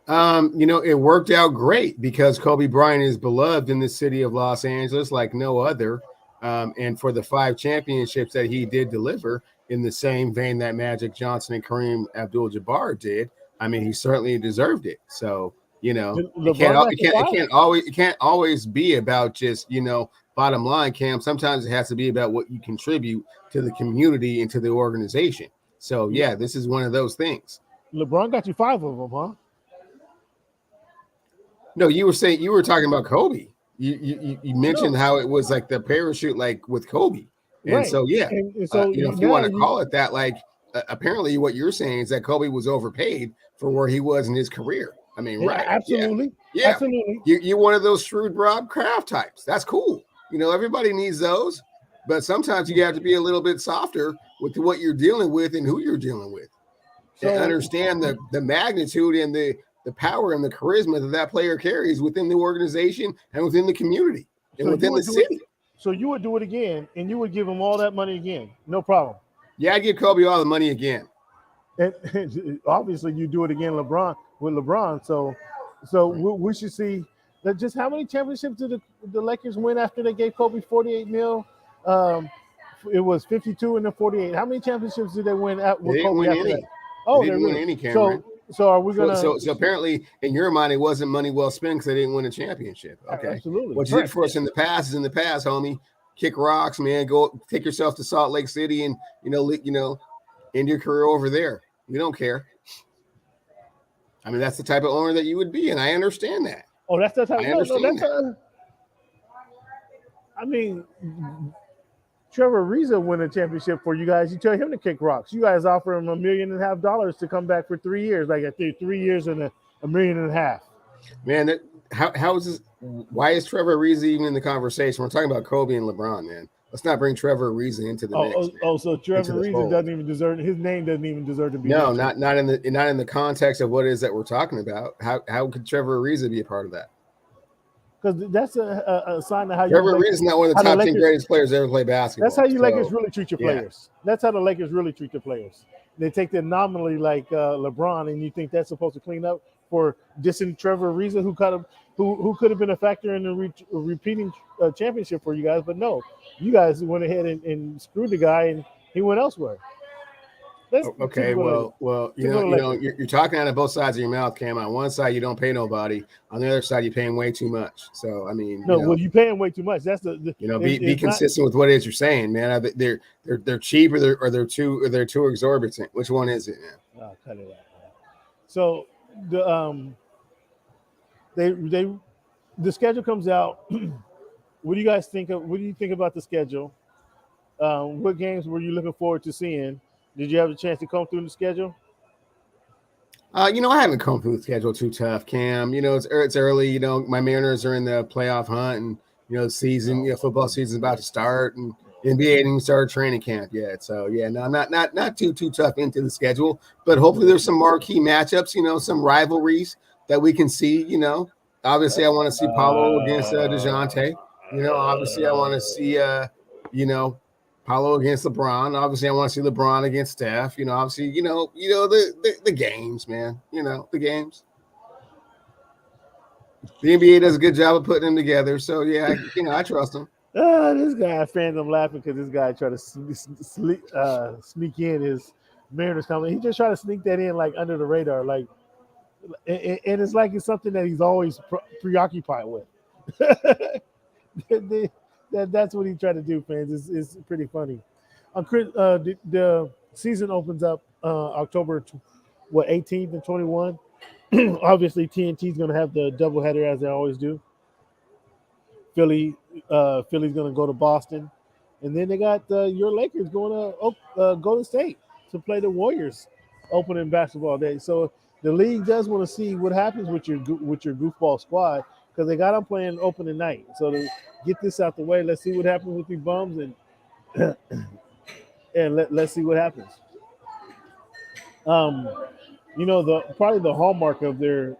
It worked out great because Kobe Bryant is beloved in the city of Los Angeles like no other. And for the 5 championships that he did deliver in the same vein that Magic Johnson and Kareem Abdul-Jabbar did, I mean, he certainly deserved it. So, it can't always be about just, bottom line, Cam. Sometimes it has to be about what you contribute to the community and to the organization. So, yeah, this is one of those things. LeBron got you 5 of them, huh? No, you were talking about Kobe. You mentioned how it was like the parachute, like with Kobe. And right. So, yeah, and so, if you want to call it that, like apparently what you're saying is that Kobe was overpaid for where he was in his career. I mean, right. Absolutely. Yeah. Absolutely. You're one of those shrewd Rob Kraft types. That's cool. Everybody needs those. But sometimes you have to be a little bit softer with what you're dealing with and who you're dealing with. And understand the magnitude and the power and the charisma that player carries within the organization and within the community and within the city. So you would do it again, and you would give him all that money again. No problem. Yeah, I'd give Kobe all the money again. And obviously you do it again with LeBron. So we should see that. Just how many championships did the Lakers win after they gave Kobe $48 million? It was 52 and then 48. How many championships did they win with Kobe after that? Oh, they didn't win any, Cameron. So are we gonna? So apparently, in your mind, it wasn't money well spent because they didn't win a championship. Okay, absolutely. What you did for us in the past is in the past, homie. Kick rocks, man. Go take yourself to Salt Lake City and end your career over there. We don't care. I mean, that's the type of owner that you would be, and I understand that. Oh, that's the type. I understand that. I mean, Trevor Ariza win a championship for you guys. You tell him to kick rocks. You guys offer him $1.5 million to come back for 3 years, like 3 years and $1.5 million. Man, how is this? Why is Trevor Ariza even in the conversation? We're talking about Kobe and LeBron, man. Let's not bring Trevor Ariza into the mix. So Trevor Ariza doesn't even deserve. His name doesn't even deserve to be. No, not in the context of what it is that we're talking about. How could Trevor Ariza be a part of that? Because that's a sign of how Trevor Ariza is not one of the top 10 greatest players to ever play basketball. That's how you Lakers really treat your players. That's how the Lakers really treat their players. They take the anomaly like LeBron, and you think that's supposed to clean up for dissing Trevor Ariza, who could have been a factor in the repeating championship for you guys. But no, you guys went ahead and screwed the guy, and he went elsewhere. Okay, well, you're talking out of both sides of your mouth, Cam. On one side, you don't pay nobody. On the other side, you're paying way too much. So, I mean, you're paying way too much. That's be consistent with what it is you're saying, man. They're cheap or they're too exorbitant. Which one is it, man? Oh, cut it out, man. So the schedule comes out. What do you guys think of? What do you think about the schedule? What games were you looking forward to seeing? Did you have a chance to come through the schedule? I haven't come through the schedule too tough, Cam. It's early. My Mariners are in the playoff hunt, and the season, football season's about to start, and NBA ain't even started training camp yet. So yeah, no, not too tough into the schedule. But hopefully there's some marquee matchups, some rivalries that we can see, Obviously I want to see Paulo against DeJounte. Obviously I want to see Paulo against LeBron. Obviously I want to see LeBron against Steph. Obviously, the games, man. The games. The NBA does a good job of putting them together. So yeah, I trust them. This guy, fans, I'm laughing because this guy tried to sneak in his Mariners comment. He just tried to sneak that in like under the radar, like, and it's like it's something that he's always preoccupied with. That's what he tried to do, fans. It's pretty funny. The season opens up October 18th and 21. Obviously, TNT is going to have the doubleheader as they always do. Philly's going to go to Boston, and then they got your Lakers going to Golden State to play the Warriors opening basketball day. So the league does want to see what happens with your goofball squad because they got them playing opening night. So to get this out the way, let's see what happens with these bums and and let's see what happens. Probably the hallmark of the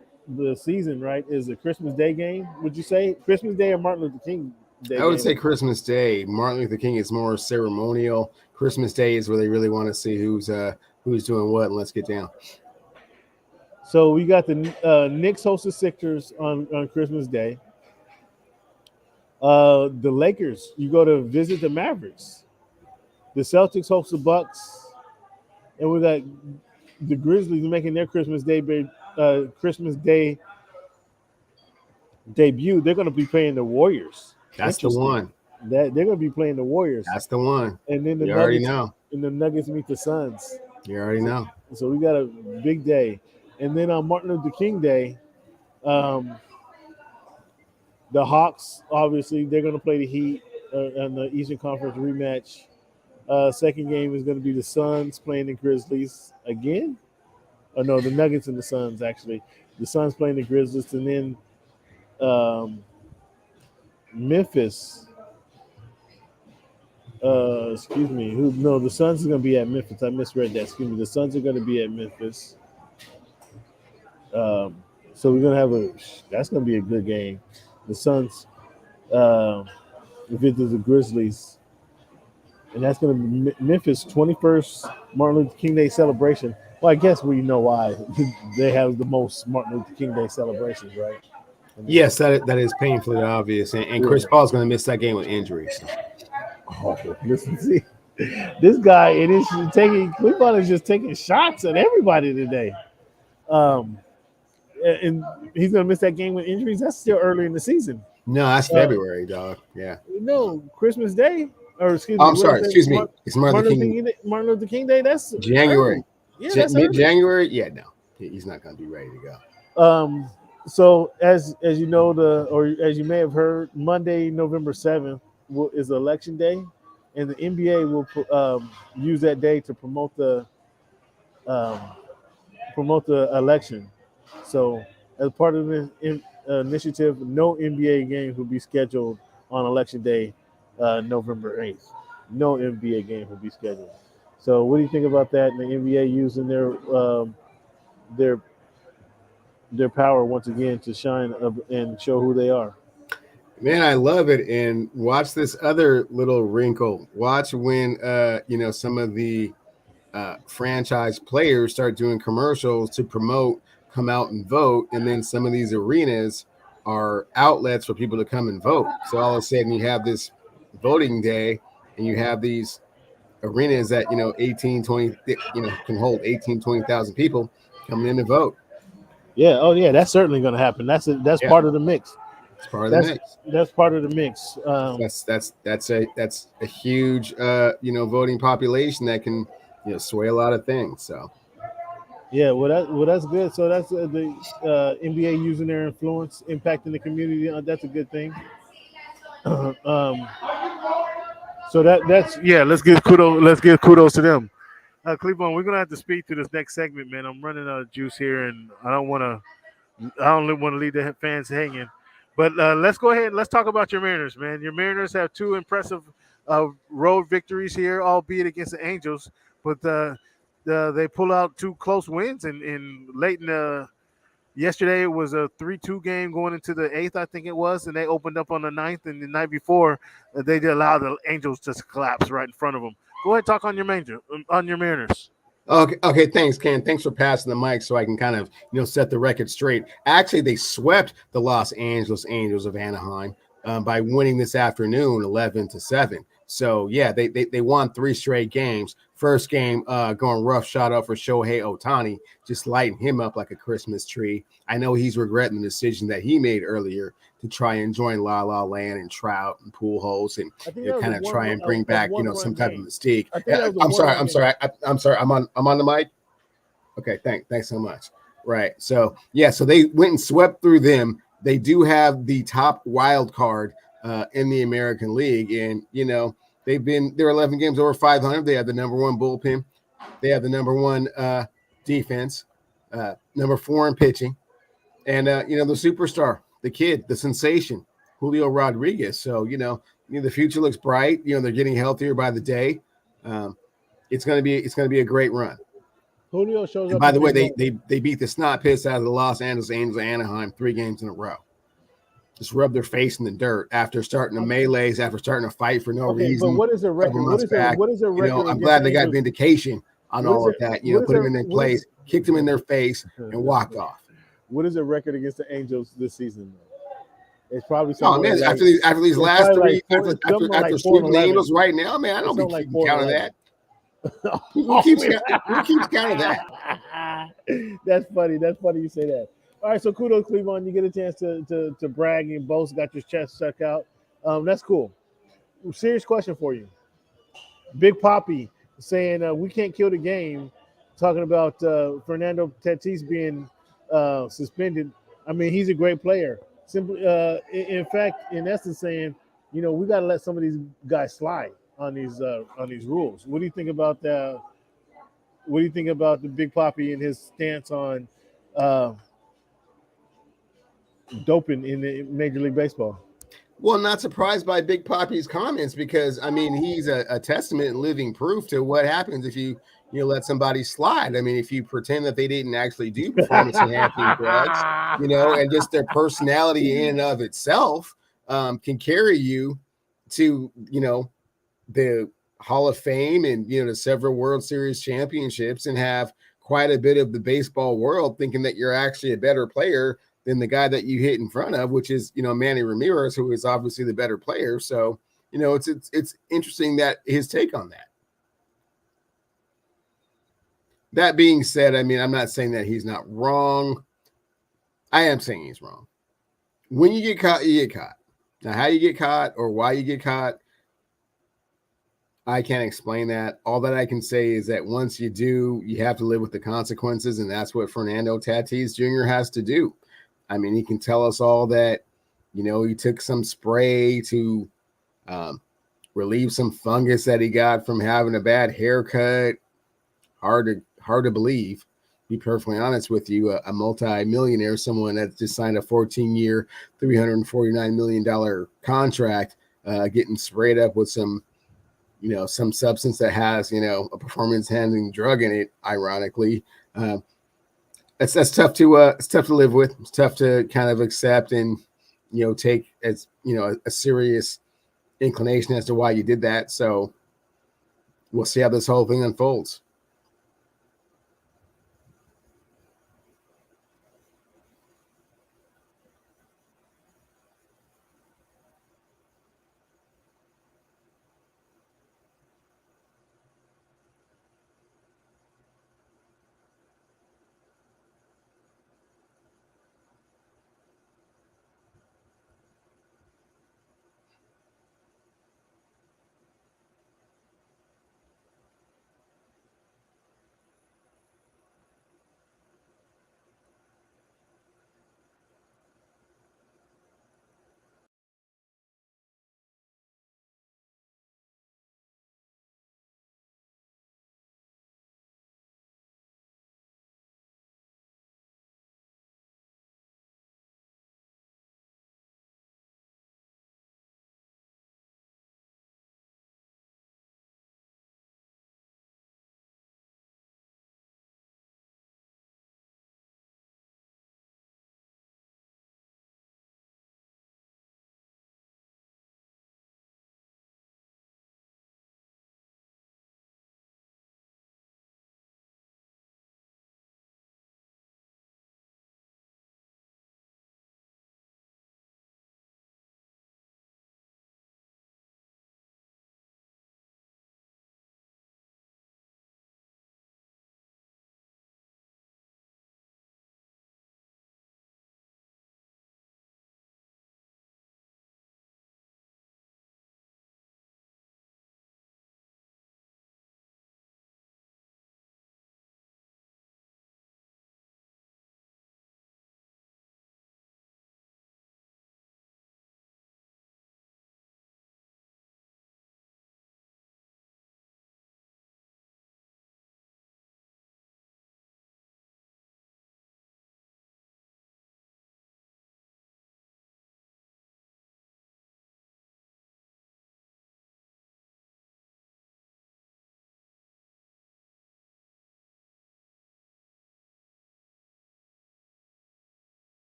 season, right, is the Christmas Day game. Would you say Christmas Day or Martin Luther King Day? I would say Christmas Day. Martin Luther King is more ceremonial. Christmas Day is where they really want to see who's doing what, and let's get down. So we got the Knicks host the Sixers on Christmas Day. The Lakers, you go to visit the Mavericks. The Celtics host the Bucks, and we got the Grizzlies making their Christmas Day debut. They're going to be playing the Warriors. That's the one. That they're going to be playing the Warriors. That's the one. And then you already know. And the Nuggets meet the Suns. You already know. So we got a big day. And then on Martin Luther King Day, the Hawks, obviously, they're going to play the Heat in the Eastern Conference rematch. Second game is going to be the Suns playing the Grizzlies again. Oh, no, the Nuggets and the Suns, actually. The Suns playing the Grizzlies. And then Memphis. The Suns are going to be at Memphis. I misread that. Excuse me. The Suns are going to be at Memphis. So we're going to that's going to be a good game. The Suns visit the Grizzlies. And that's going to be Memphis' 21st Martin Luther King Day celebration. Well, I guess we know why they have the most Martin Luther King Day celebrations, right? Yes, that is painfully obvious. And Chris Paul's going to miss that game with injuries. Oh, listen, see, this guy, Cleveland is just taking shots at everybody today. And he's going to miss that game with injuries. That's still early in the season. No, that's February, dog. Yeah. No, Christmas Day. Or excuse me. I'm sorry. Excuse me. It's Martin Luther King Day. That's January. Yeah, that's mid-January. Yeah, no, he's not going to be ready to go. So as you know, or as you may have heard, Monday, November 7th is Election Day, and the NBA will use that day to promote the election. So as part of the initiative, no NBA games will be scheduled on Election Day. November 8th. No NBA game will be scheduled. So what do you think about that? And the NBA using their power once again to shine up and show who they are. Man, I love it. And watch this other little wrinkle. Watch when some of the franchise players start doing commercials to promote, come out and vote, and then some of these arenas are outlets for people to come and vote. So all of a sudden you have this voting day and you have these arenas that 18 20 can hold 20,000 people coming in to vote. That's certainly going to happen. That's part of the mix. It's part of the mix. That's part of the mix. That's a huge voting population that can sway a lot of things. So that's good. So that's the NBA using their influence, impacting the community. That's a good thing. So that's let's give kudos to them. Cleveland, we're gonna have to speed through this next segment, man. I'm running out of juice here, and I don't want to leave the fans hanging. But let's go ahead and let's talk about your Mariners, man. Your Mariners have two impressive road victories here, albeit against the Angels, but they pull out two close wins in late in the. Yesterday it was a 3-2 game going into the eighth, I think it was, and they opened up on the ninth. And the night before, they did allow the Angels to collapse right in front of them. Go ahead, talk on your Mariners. Okay, thanks, Ken. Thanks for passing the mic so I can kind of set the record straight. Actually, they swept the Los Angeles Angels of Anaheim by winning this afternoon, 11-7. So yeah, they won 3 straight games. First game going rough shot up for Shohei Ohtani, just lighting him up like a Christmas tree. I know he's regretting the decision that he made earlier to try and join La La Land and Trout and Pujols and kind of try and bring back some type of mystique. I'm sorry. I'm on the mic. Okay, thanks so much. Right. So yeah, so they went and swept through them. They do have the top wild card in the American League, and they're 11 games over 500. They have the number one bullpen. They have the number one defense, number 4 in pitching, and the superstar, the kid, the sensation, Julio Rodriguez. So the future looks bright. They're getting healthier by the day. It's gonna be a great run. Julio shows and up. By the way, they beat the snot piss out of the Los Angeles Angels of Anaheim 3 games in a row. Just rub their face in the dirt after starting the melees, after starting to fight for no reason. But what is the record? What is the record? I'm glad they got vindication on all of that. Put them in their place, kicked them in their face, and walked off. What is the record against the Angels this season? It's probably something. Man, after these last 3, after sweeping the Angels right now, man, I don't be keeping count of that. Who keeps count of that? That's funny. That's funny you say that. All right, so kudos, Cleveland. You get a chance to brag and boast. Got your chest stuck out. That's cool. Serious question for you. Big Poppy saying we can't kill the game. Talking about Fernando Tatis being suspended. I mean, he's a great player. Simply, in fact, in essence, saying, we got to let some of these guys slide on these rules. What do you think about that? What do you think about the Big Poppy and his stance on doping in the Major League Baseball? Well, not surprised by Big Poppy's comments because, I mean, he's a testament and living proof to what happens if you let somebody slide. I mean, if you pretend that they didn't actually do performance-enhancing drugs, and just their personality in and of itself can carry you to, the Hall of Fame and, to several World Series championships and have quite a bit of the baseball world thinking that you're actually a better player than the guy that you hit in front of, which is, Manny Ramirez, who is obviously the better player. So, it's interesting that his take on that. That being said, I mean, I'm not saying that he's not wrong. I am saying he's wrong. When you get caught, you get caught. Now, how you get caught or why you get caught, I can't explain that. All that I can say is that once you do, you have to live with the consequences, and that's what Fernando Tatis Jr. has to do. I mean, he can tell us all that, he took some spray to relieve some fungus that he got from having a bad haircut. Hard to believe, be perfectly honest with you, a multi-millionaire, someone that just signed a 14-year, $349 million contract, getting sprayed up with some substance that has, a performance-enhancing drug in it, ironically. That's tough to live with. It's tough to kind of accept and, take as, a serious inclination as to why you did that. So we'll see how this whole thing unfolds.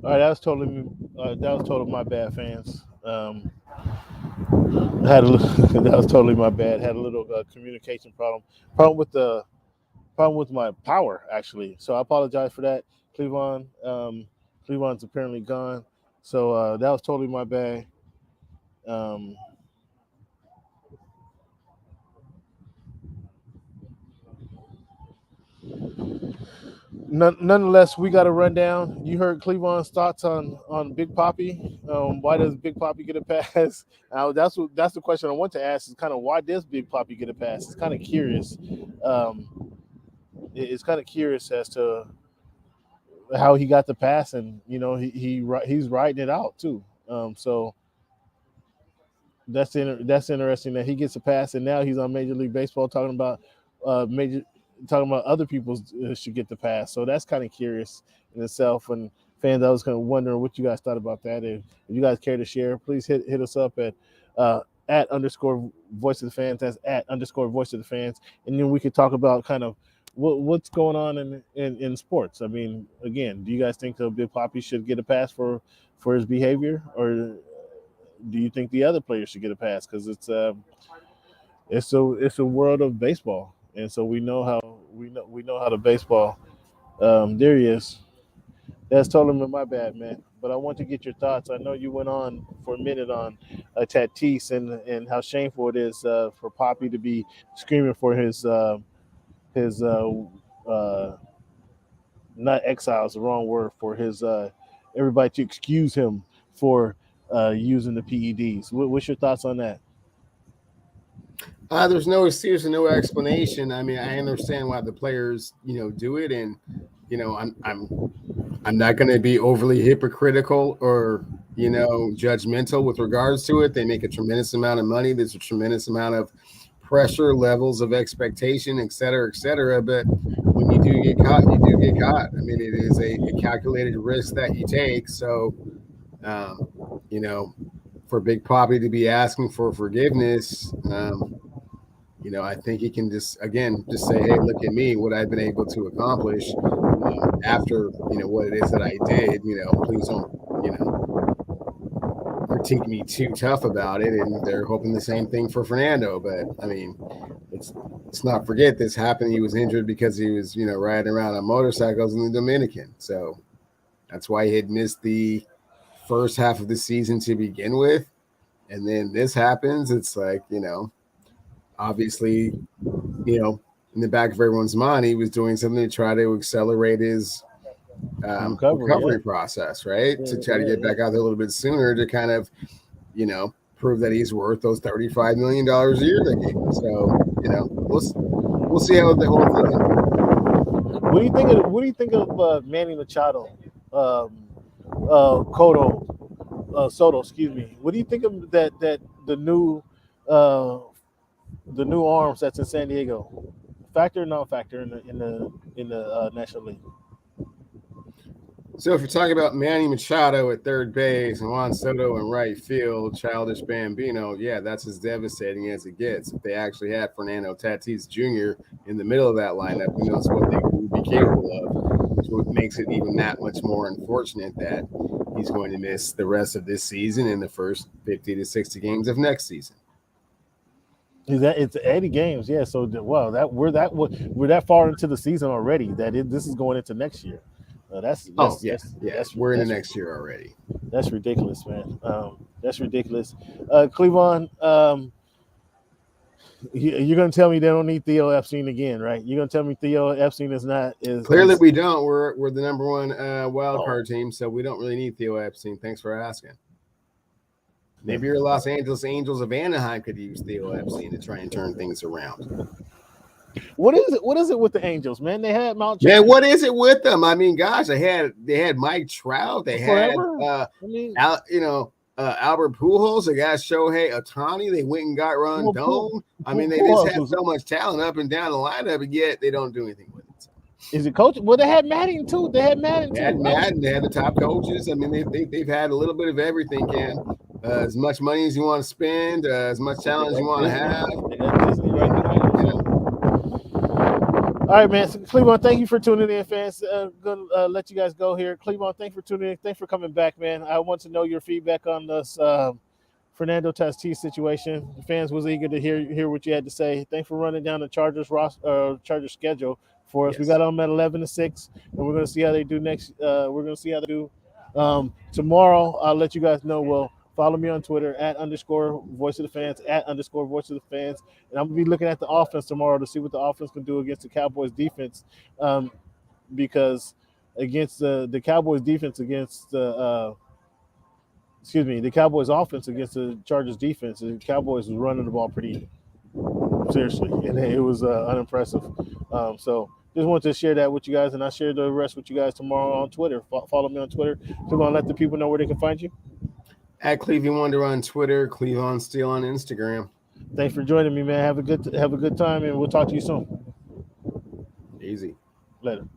All right, that was totally my bad, fans. Had a little, that was totally my bad. Had a little communication problem with the problem with my power actually. So I apologize for that, Cleavon. Cleavon's apparently gone, so that was totally my bad. Um, Nonetheless, we got a rundown. You heard Cleavon's thoughts on Big Poppy. Why does Big Poppy get a pass? That's the question I want to ask. Is kind of why does Big Poppy get a pass? It's kind of curious. Um, it's kind of curious as to how he got the pass, and he's riding it out too. So that's interesting that he gets a pass, and now he's on Major League Baseball major talking about other people should get the pass. So that's kind of curious in itself. And fans, I was kind of wondering what you guys thought about that. If you guys care to share, please hit us up at underscore voice of the fans. That's at underscore voice of the fans, and then we could talk about kind of what's going on in sports. I mean, again, do you guys think Big Poppy should get a pass for his behavior, or do you think the other players should get a pass? Because it's a world of baseball, and so we know how the baseball. There he is. That's totally my bad, man. But I want to get your thoughts. I know you went on for a minute on Tatis and how shameful it is for Poppy to be screaming for his not exile is the wrong word, for his everybody to excuse him for using the PEDs. What's your thoughts on that? There's no excuse and no explanation. I mean, I understand why the players, do it, and I'm not going to be overly hypocritical or judgmental with regards to it. They make a tremendous amount of money. There's a tremendous amount of pressure, levels of expectation, et cetera, et cetera. But when you do get caught, you do get caught. I mean, it is a calculated risk that you take. So, for Big Poppy to be asking for forgiveness, I think he can just say, hey, look at me, what I've been able to accomplish after, what it is that I did. Please don't, critique me too tough about it. And they're hoping the same thing for Fernando. But I mean, let's not forget this happened. He was injured because he was, riding around on motorcycles in the Dominican. So that's why he had missed the first half of the season to begin with. And then this happens. It's like, obviously, in the back of everyone's mind, he was doing something to try to accelerate his recovery process, right? To try to get back out there a little bit sooner to kind of, prove that he's worth those $35 million a year they gave him. So, we'll see how the whole thing. What do you think of Manny Machado, Soto? Excuse me. What do you think of that the new arms that's in San Diego? Factor or non-factor in the National League? So if you're talking about Manny Machado at third base and Juan Soto in right field, Childish Bambino, yeah, that's as devastating as it gets. If they actually had Fernando Tatis Jr. in the middle of that lineup, who knows what they would be capable of, so it makes it even that much more unfortunate that he's going to miss the rest of this season and the first 50 to 60 games of next season. It's 80 games, yeah. So we're that far into the season already this is going into next year. We're in the next year already. That's ridiculous, man. That's ridiculous. Cleavon, you're gonna tell me they don't need Theo Epstein again, right? You're gonna tell me Theo Epstein is clearly we don't. We're the number one wild card team, so we don't really need Theo Epstein. Thanks for asking. Maybe your Los Angeles Angels of Anaheim could use Theo Epstein to try and turn things around. What is it with the Angels, man? They had Mount. Man, what is it with them? I mean, gosh, they had Mike Trout. They had Albert Pujols. They got Shohei Ohtani. They went and got Rondon. I mean, they just have so much talent up and down the lineup, and yet they don't do anything with it. So. Is it coach? Well, they had Madden too. They had Madden. They had the top coaches. I mean, they've had a little bit of everything, Ken. As much money as you want to spend, as much talent as you want to have. All right, man. So Cleveland, thank you for tuning in, fans. Gonna let you guys go here. Cleveland, thanks for tuning in. Thanks for coming back, man. I want to know your feedback on this Fernando Tatis situation. The fans was eager to hear what you had to say. Thanks for running down the Chargers schedule for us. Yes. We got them at 11-6, and we're gonna see how they do next. We're gonna see how they do tomorrow. I'll let you guys know. Well, follow me on Twitter at _ voice of the fans, at _ voice of the fans. And I'm going to be looking at the offense tomorrow to see what the offense can do against the Cowboys defense. Because against the Cowboys defense against the Cowboys offense against the Chargers defense, the Cowboys was running the ball pretty seriously, and it was unimpressive. So just wanted to share that with you guys, and I'll share the rest with you guys tomorrow on Twitter. Follow me on Twitter. So going to let the people know where they can find you. At Cleveland Wonder on Twitter, Cleveland Steel on Instagram. Thanks for joining me, man. Have a good time, and we'll talk to you soon. Easy. Later.